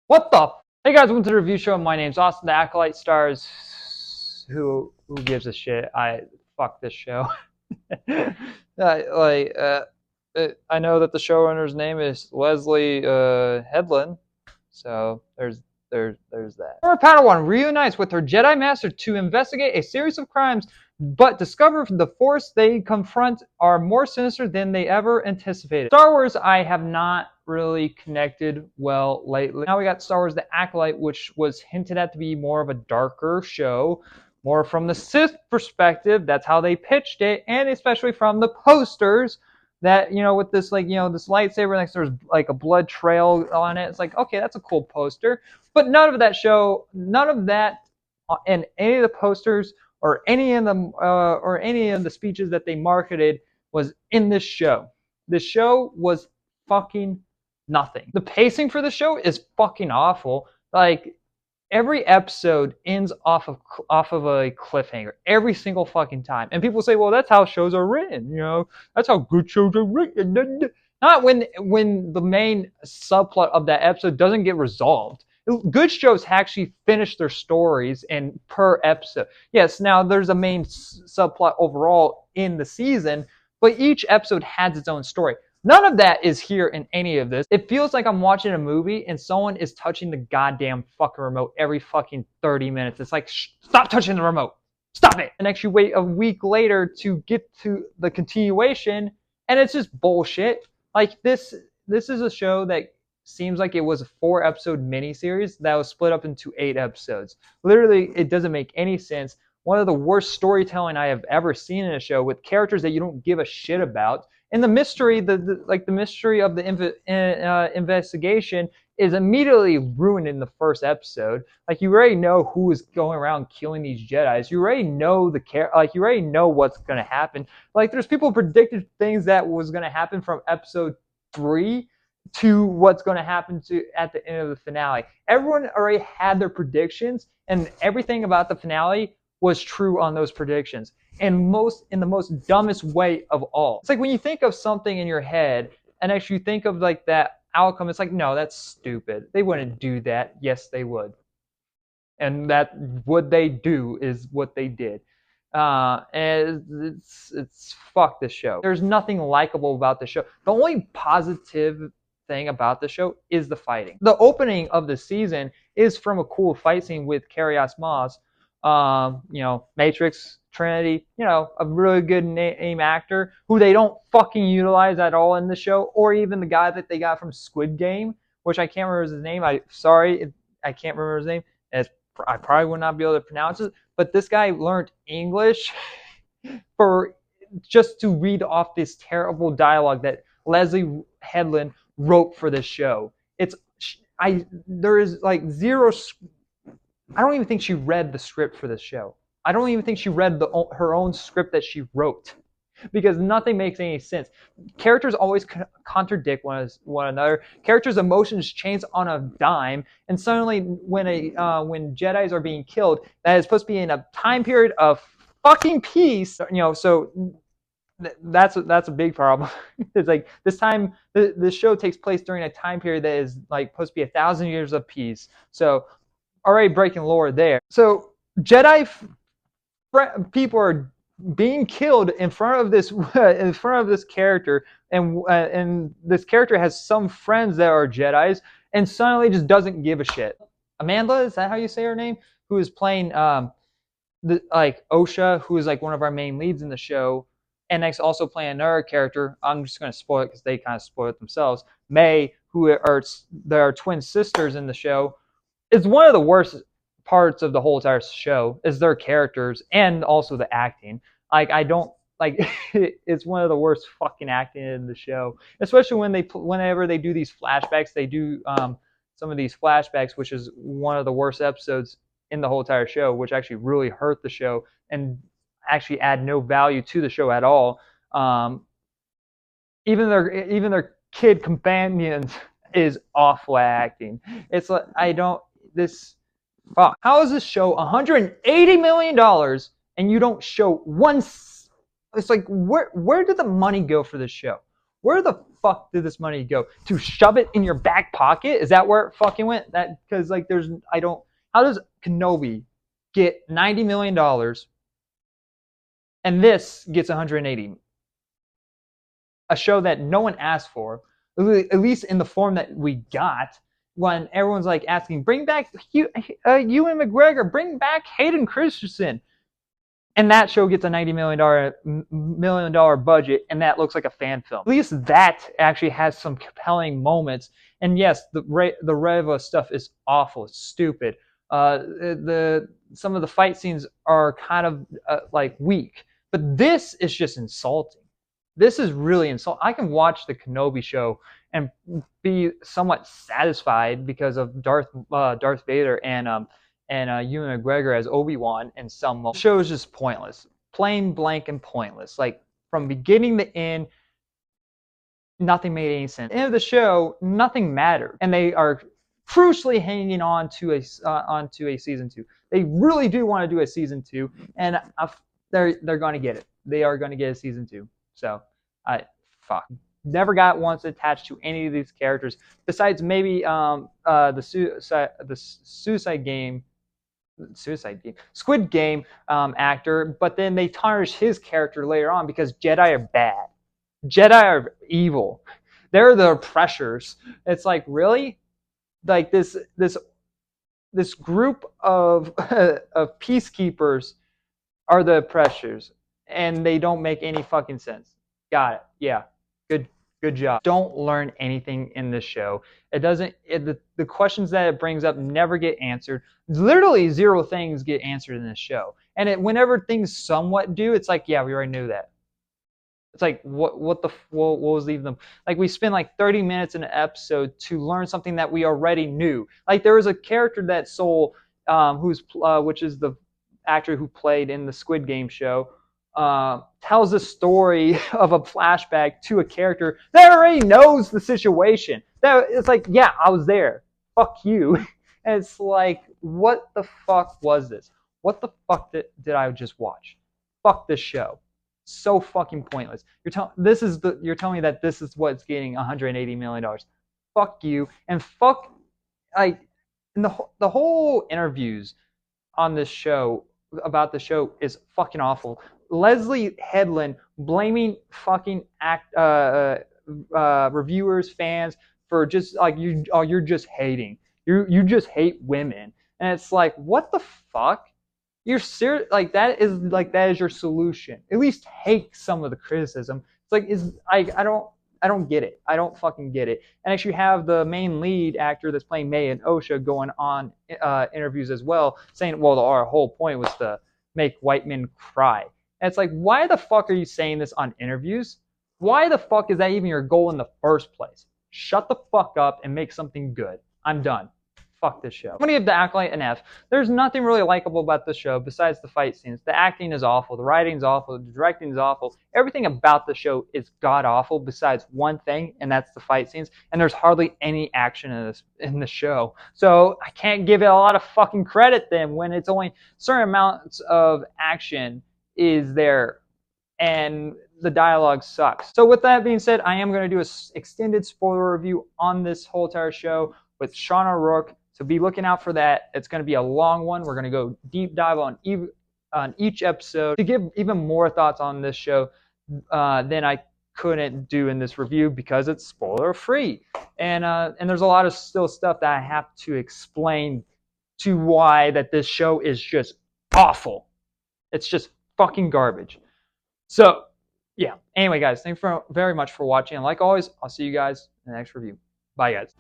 What the? Hey guys, welcome to the review show. My name's Austin. The Acolyte stars. Who gives a shit? Fuck this show. like I know that the showrunner's name is Leslie Headland, so there's that. Former Padawan reunites with her Jedi Master to investigate a series of crimes, but discover the force they confront are more sinister than they ever anticipated. Star Wars, I have not really connected well lately. Now we got Star Wars: The Acolyte, which was hinted at to be more of a darker show, more from the Sith perspective. That's how they pitched it, and especially from the posters. That with this this lightsaber next there's like a blood trail on it. It's like, okay, that's a cool poster, but none of that in any of the posters or any of the speeches that they marketed was in this show. This show was fucking nothing. The pacing for the show is fucking awful. Like, every episode ends off of a cliffhanger every single fucking time. And people say, well, that's how shows are written, that's how good shows are written. Not when the main subplot of that episode doesn't get resolved. Good shows actually finish their stories and per episode. Yes, now there's a main subplot overall in the season, but each episode has its own story. None of that is here in any of this. It feels like I'm watching a movie and someone is touching the goddamn fucking remote every fucking 30 minutes. It's like, stop touching the remote. Stop it. And actually wait a week later to get to the continuation, and it's just bullshit. Like, this is a show that seems like it was a 4-episode miniseries that was split up into 8 episodes. Literally, it doesn't make any sense. One of the worst storytelling I have ever seen in a show, with characters that you don't give a shit about. And the mystery, the mystery of the investigation is immediately ruined in the first episode. Like, you already know who is going around killing these Jedis. You already know you already know what's gonna happen. Like, there's people predicted things that was gonna happen from episode 3 to what's going to happen at the end of the finale. Everyone already had their predictions, and everything about the finale was true on those predictions, and in the most dumbest way of all. It's like when you think of something in your head and actually think of like that outcome, it's like, no, that's stupid. They wouldn't do that. Yes, they would. And that what they do is what they did. And it's fuck this show. There's nothing likable about the show. The only positive thing about the show is the fighting. The opening of the season is from a cool fight scene with Carrie-Anne Moss. Matrix, Trinity, a really good name actor who they don't fucking utilize at all in the show, or even the guy that they got from Squid Game, which I can't remember his name. I can't remember his name. I probably would not be able to pronounce it, but this guy learned English for just to read off this terrible dialogue that Leslie Headland wrote for this show. There is like zero. I don't even think she read the script for this show. I don't even think she read her own script that she wrote, because nothing makes any sense. Characters always contradict one another. Characters' emotions change on a dime, and suddenly when Jedis are being killed, that is supposed to be in a time period of fucking peace. So that's a big problem. It's like this time the show takes place during a time period that is like supposed to be 1,000 years of peace. So already breaking lore there. So Jedi people are being killed in front of this character, and this character has some friends that are Jedis, and suddenly just doesn't give a shit. Amanda, is that how you say her name? Who is playing Osha, who is like one of our main leads in the show, and next also playing another character. I'm just going to spoil it because they kind of spoil it themselves. May, who are twin sisters in the show, is one of the worst parts of the whole entire show, is their characters and also the acting. Like, I don't like it's one of the worst fucking acting in the show, especially whenever they do these flashbacks. They do some of these flashbacks, which is one of the worst episodes in the whole entire show, which actually really hurt the show and actually add no value to the show at all. Even their kid companions is awful acting. It's like, how is this show $180 million and you don't show one? It's like, where did the money go for this show? Where the fuck did this money go? To shove it in your back pocket? Is that where it fucking went? That because like there's I don't. How does Kenobi get $90 million and this gets 180? A show that no one asked for, at least in the form that we got. When everyone's like asking, bring back Ewan McGregor, bring back Hayden Christensen, and that show gets a $90 million budget, and that looks like a fan film. At least that actually has some compelling moments. And yes, the Reva stuff is awful. It's stupid. Some of the fight scenes are kind of like weak, but this is just insulting. This is really insulting. I can watch the Kenobi show and be somewhat satisfied because of Darth Vader and Ewan McGregor as Obi-Wan, and some the show is just pointless, plain blank and pointless. Like from beginning to end, nothing made any sense. At the end of the show, nothing mattered, and they are crucially hanging on to a season 2. They really do want to do a season 2, and they're going to get it. They are going to get a season 2. So never got once attached to any of these characters besides maybe the Squid Game actor, but then they tarnish his character later on because Jedi are bad. Jedi are evil. They're the oppressors. It's like, really? Like this group of of peacekeepers are the oppressors, and they don't make any fucking sense. Got it. Yeah. Good job. Don't learn anything in this show. It doesn't. The questions that it brings up never get answered. Literally 0 things get answered in this show. And whenever things somewhat do, it's like, yeah, we already knew that. It's like, what was even like? We spent like 30 minutes in an episode to learn something that we already knew. Like there was a character that Soul, which is the actor who played in the Squid Game show, tells a story of a flashback to a character that already knows the situation. That it's like, yeah, I was there. Fuck you. And it's like, what the fuck was this? What the fuck did I just watch? Fuck this show. So fucking pointless. You're telling me that this is what's getting $180 million. Fuck you. And fuck, like, and the whole interviews on this show about the show is fucking awful. Leslie Headland blaming fucking reviewers, fans for just like you're just hating. You just hate women, and it's like, what the fuck? You're serious? Like that is your solution. At least hate some of the criticism. It's like I don't get it. I don't fucking get it. And actually have the main lead actor that's playing May and Osha going on interviews as well, saying, well, our whole point was to make white men cry. And it's like, why the fuck are you saying this on interviews? Why the fuck is that even your goal in the first place? Shut the fuck up and make something good. I'm done. Fuck this show. I'm going to give The Acolyte an F. There's nothing really likable about this show besides the fight scenes. The acting is awful. The writing is awful. The directing is awful. Everything about the show is god-awful besides one thing, and that's the fight scenes. And there's hardly any action in the show. So I can't give it a lot of fucking credit then when it's only certain amounts of action is there. And the dialogue sucks. So with that being said, I am going to do an extended spoiler review on this whole entire show with Sean O'Rourke. So be looking out for that. It's going to be a long one. We're going to go deep dive on each episode to give even more thoughts on this show than I couldn't do in this review because it's spoiler free. And there's a lot of still stuff that I have to explain to why that this show is just awful. It's just fucking garbage. So yeah. Anyway, guys, thanks very much for watching. And like always, I'll see you guys in the next review. Bye, guys.